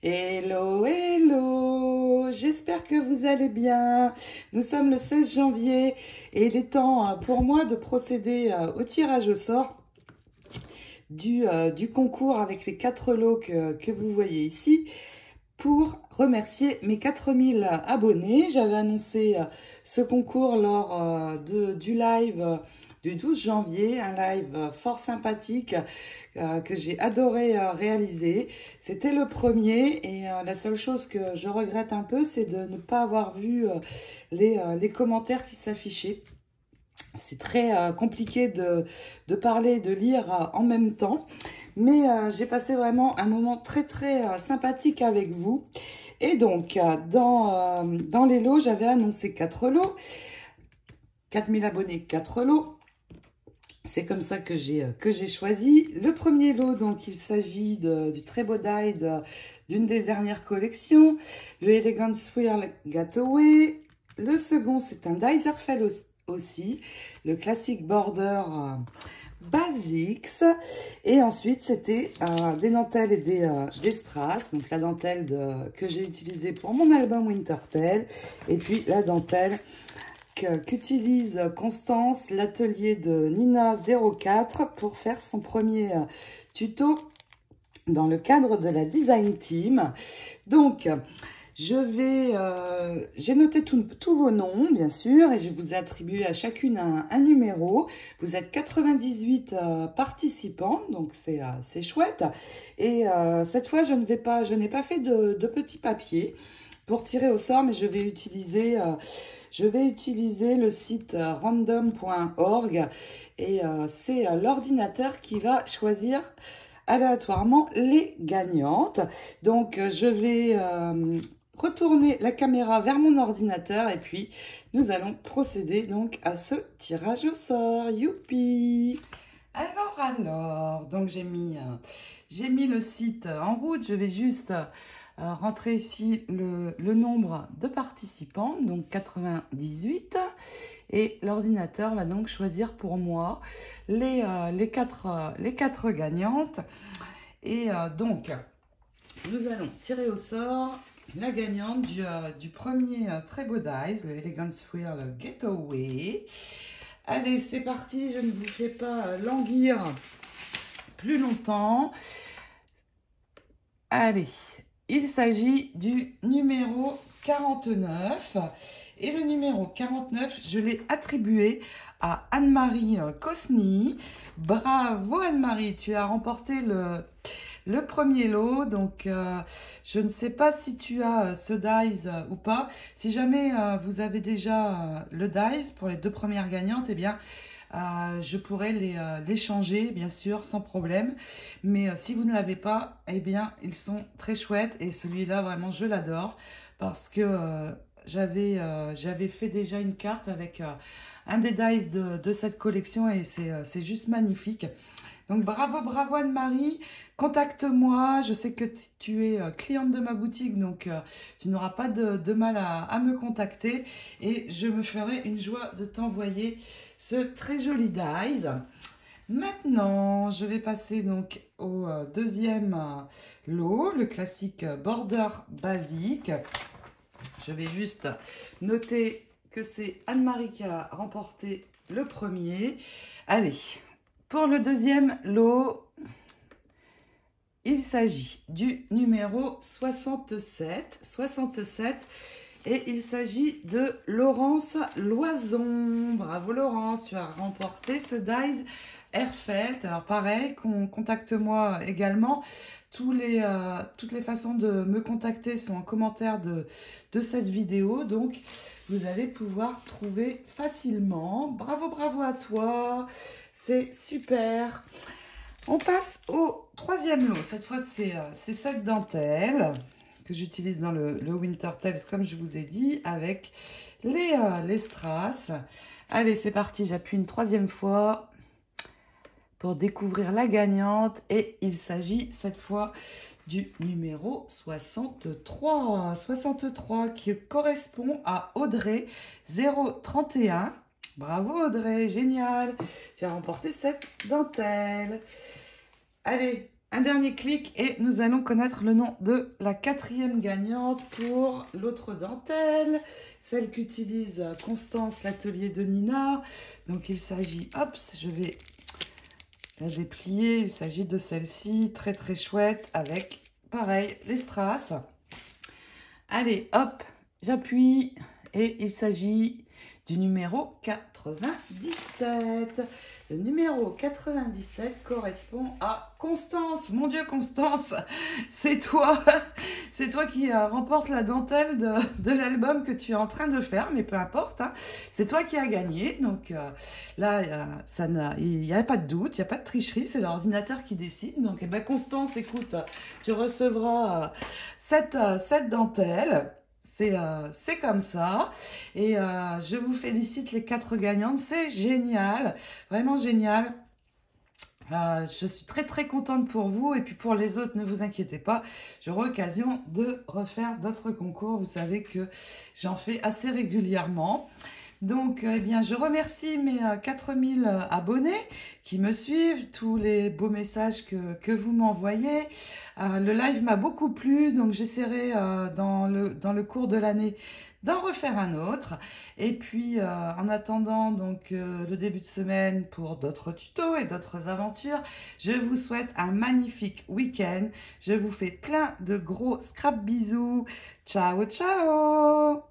Hello, hello, j'espère que vous allez bien. Nous sommes le 16 janvier et il est temps pour moi de procéder au tirage au sort du concours avec les 4 lots que vous voyez ici pour remercier mes 4000 abonnés. J'avais annoncé ce concours lors du live du 12 janvier, un live fort sympathique que j'ai adoré réaliser. C'était le premier et la seule chose que je regrette un peu, c'est de ne pas avoir vu les commentaires qui s'affichaient. C'est très compliqué de parler et de lire en même temps. Mais j'ai passé vraiment un moment très sympathique avec vous. Et donc, dans les lots, j'avais annoncé 4 lots. 4000 abonnés, 4 lots. C'est comme ça que j'ai choisi. Le premier lot, donc, il s'agit du très beau die d'une des dernières collections. Le Elegant Swirl Gateway. Le second, c'est un die Zerfel aussi. Le classique Border Basics. Et ensuite, c'était des dentelles et des strass. Donc, la dentelle que j'ai utilisée pour mon album Wintertale. Et puis, la dentelle qu'utilise Constance, l'atelier de Nina04 pour faire son premier tuto dans le cadre de la Design Team. Donc, j'ai noté tous vos noms, bien sûr, et je vous ai attribué à chacune un numéro. Vous êtes 98 participants, donc c'est chouette. Et cette fois, je n'ai pas fait de petits papiers pour tirer au sort, mais je vais utiliser le site random.org et c'est l'ordinateur qui va choisir aléatoirement les gagnantes. Donc, je vais retourner la caméra vers mon ordinateur et puis nous allons procéder donc à ce tirage au sort. Youpi! Alors, donc j'ai mis le site en route. Je vais juste rentrer ici le nombre de participants, donc 98. Et l'ordinateur va donc choisir pour moi les quatre gagnantes. Et donc, nous allons tirer au sort la gagnante du premier très beau dies, le Elegant Swirl Getaway. Allez, c'est parti, je ne vous fais pas languir plus longtemps. Allez, il s'agit du numéro 49. Et le numéro 49, je l'ai attribué à Anne-Marie Cosny. Bravo Anne-Marie, tu as remporté le premier lot. Donc, je ne sais pas si tu as ce dice ou pas. Si jamais vous avez déjà le dice pour les 2 premières gagnantes, eh bien, je pourrais les changer, bien sûr, sans problème. Mais si vous ne l'avez pas, eh bien, ils sont très chouettes. Et celui-là, vraiment, je l'adore parce que j'avais fait déjà une carte avec un des dice de cette collection et c'est juste magnifique. Donc bravo Anne-Marie, contacte-moi, je sais que tu es cliente de ma boutique, donc tu n'auras pas de mal à me contacter et je me ferai une joie de t'envoyer ce très joli dies. Maintenant, je vais passer donc au deuxième lot, le classique Border Basique. Je vais juste noter que c'est Anne-Marie qui a remporté le premier. Allez, pour le deuxième lot, il s'agit du numéro 67. Et il s'agit de Laurence Loison. Bravo Laurence, tu as remporté ce dice Airfelt. Alors pareil, contacte-moi également. Toutes les façons de me contacter sont en commentaire de cette vidéo. Donc, vous allez pouvoir trouver facilement. Bravo à toi. C'est super. On passe au troisième lot. Cette fois, c'est cette dentelle que j'utilise dans le Wintertale, comme je vous ai dit, avec les strass. Allez, c'est parti. J'appuie une 3e fois pour découvrir la gagnante. Et il s'agit cette fois du numéro 63. 63 qui correspond à Audrey 031. Bravo Audrey, génial. Tu as remporté cette dentelle. Allez, Un dernier clic et nous allons connaître le nom de la quatrième gagnante pour l'autre dentelle, celle qu'utilise Constance, l'atelier de Nina. Donc il s'agit, hop, je vais la déplier, il s'agit de celle-ci, très très chouette, avec, pareil, les strass. Allez, hop, j'appuie et il s'agit du numéro 97. Le numéro 97 correspond à Constance. Mon Dieu, Constance, c'est toi. C'est toi qui remporte la dentelle de l'album que tu es en train de faire, mais peu importe. Hein. C'est toi qui as gagné. Donc là, il n'y a pas de doute, il n'y a pas de tricherie. C'est l'ordinateur qui décide. Donc, eh ben, Constance, écoute, tu recevras cette dentelle. C'est comme ça. Et je vous félicite les 4 gagnantes. C'est génial. Vraiment génial. Je suis très très contente pour vous. Et puis pour les autres, ne vous inquiétez pas. J'aurai l'occasion de refaire d'autres concours. Vous savez que j'en fais assez régulièrement. Donc, eh bien, je remercie mes 4000 abonnés qui me suivent, tous les beaux messages que vous m'envoyez. Le live m'a beaucoup plu, donc j'essaierai dans le cours de l'année d'en refaire un autre. Et puis, en attendant donc le début de semaine pour d'autres tutos et d'autres aventures, je vous souhaite un magnifique week-end. Je vous fais plein de gros scrap bisous. Ciao, ciao!